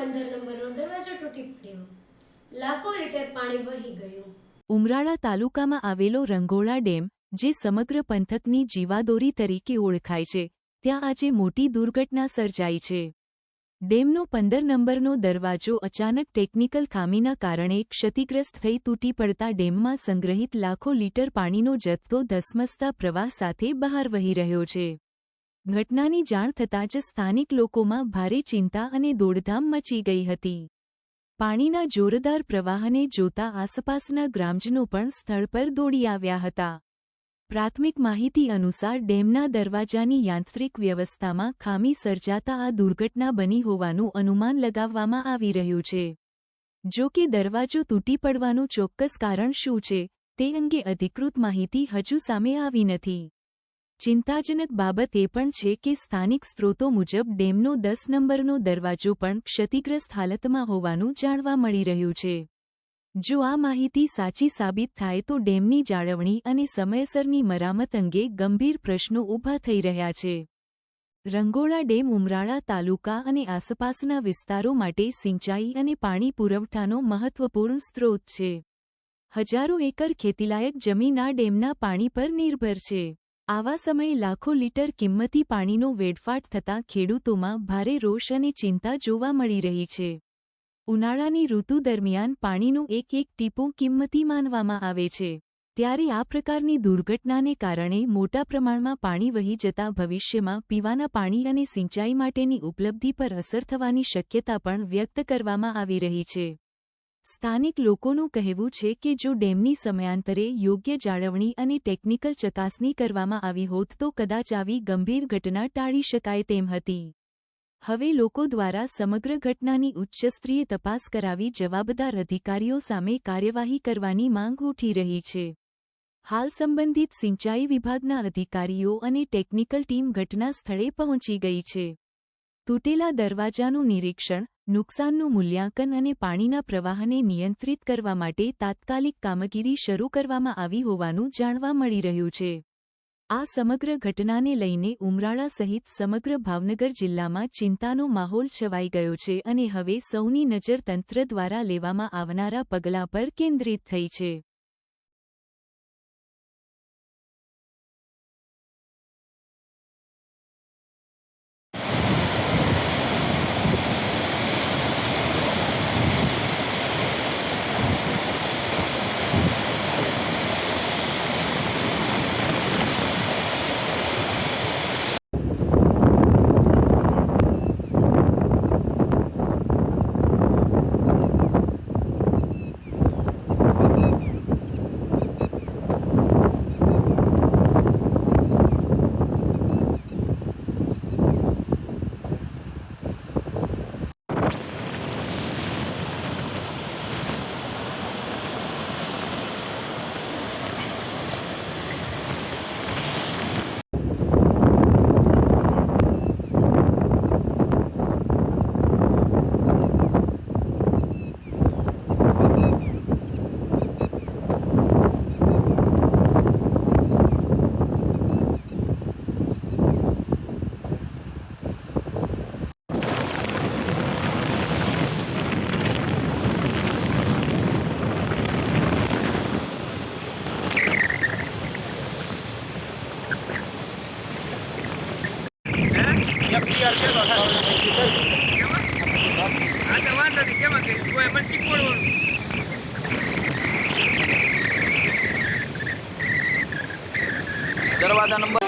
15 નંબરનો દરવાજો તૂટી પડ્યો. લાખો લીટર પાણી વહી ગયું. ઉમરાળા તાલુકામાં આવેલો રંગોળા ડેમ, જે સમગ્ર પંથકની જીવાદોરી તરીકે ઓળખાય છે, ત્યાં આજે મોટી દુર્ઘટના સર્જાઈ છે. ડેમનો 15 નંબરનો દરવાજો અચાનક ટેકનિકલ ખામીના કારણે ક્ષતિગ્રસ્ત થઈ તૂટી પડતા ડેમમાં સંગ્રહિત લાખો લીટર પાણીનો જથ્થો ધસમસતા પ્રવાહ સાથે બહાર વહી રહ્યો છે. ઘટનાની જાણ થતાં જ સ્થાનિક લોકોમાં ભારે ચિંતા અને દોડધામ મચી ગઈ હતી. પાણીના જોરદાર પ્રવાહને જોતા આસપાસના ગ્રામજનો પણ સ્થળ પર દોડી આવ્યા હતા. પ્રાથમિક માહિતી અનુસાર ડેમના દરવાજાની યાંત્રિક વ્યવસ્થામાં ખામી સર્જાતા આ દુર્ઘટના બની હોવાનું અનુમાન લગાવવામાં આવી રહ્યું છે. જો કે દરવાજો તૂટી પડવાનું ચોક્કસ કારણ શું છે, તે અંગે અધિકૃત માહિતી હજુ સામે આવી નથી. ચિંતાજનક બાબત એ પણ છે કે સ્થાનિક સ્ત્રોતો મુજબ ડેમનો 10 નંબરનો દરવાજો પણ ક્ષતિગ્રસ્ત હાલતમાં હોવાનું જાણવા મળી રહ્યું છે. જો આ માહિતી સાચી સાબિત થાય તો ડેમની જાળવણી અને સમયસરની મરામત અંગે ગંભીર પ્રશ્નો ઊભા થઈ રહ્યા છે. રંગોળા ડેમ ઉમરાળા તાલુકા અને આસપાસના વિસ્તારો માટે સિંચાઈ અને પાણી પુરવઠાનો મહત્વપૂર્ણ સ્ત્રોત છે. હજારો એકર ખેતીલાયક જમીન આ ડેમના પાણી પર નિર્ભર છે. આવા સમયે લાખો લીટર કિંમતી પાણીનો વેડફાટ થતાં ખેડૂતોમાં ભારે રોષ અને ચિંતા જોવા મળી રહી છે. ઉનાળાની ઋતુ દરમિયાન પાણીનું એક ટીપું કિંમતી માનવામાં આવે છે. ત્યારે આ પ્રકારની દુર્ઘટનાને કારણે મોટા પ્રમાણમાં પાણી વહી જતા ભવિષ્યમાં પીવાના પાણી અને સિંચાઈ માટેની ઉપલબ્ધિ પર અસર થવાની શક્યતા પણ વ્યક્ત કરવામાં આવી રહી છે. સ્થાનિક લોકોનું કહેવું છે કે જો ડેમની સમયાંતરે યોગ્ય જાળવણી અને ટેકનિકલ ચકાસણી કરવામાં આવી હોત તો કદાચ આવી ગંભીર ઘટના ટાળી શકાય તેમ હતી. હવે લોકો દ્વારા સમગ્ર ઘટનાની ઉચ્ચસ્તરીય તપાસ કરાવી જવાબદાર અધિકારીઓ સામે કાર્યવાહી કરવાની માંગ ઉઠી રહી છે. હાલ સંબંધિત સિંચાઈ વિભાગના અધિકારીઓ અને ટેકનિકલ ટીમ ઘટના સ્થળે પહોંચી ગઈ છે. તૂટેલા દરવાજાનું નિરીક્ષણ, નુકસાનનું મૂલ્યાંકન અને પાણીના પ્રવાહને નિયંત્રિત કરવા માટે તાત્કાલિક કામગીરી શરૂ કરવામાં આવી હોવાનું જાણવા મળી રહ્યું છે. આ સમગ્ર ઘટનાને લઈને ઉમરાળા સહિત સમગ્ર ભાવનગર જિલ્લામાં ચિંતાનો માહોલ છવાઈ ગયો છે અને હવે સૌની નજર તંત્ર દ્વારા લેવામાં આવનારા પગલાં પર કેન્દ્રિત થઈ છે. દરવાજા નંબર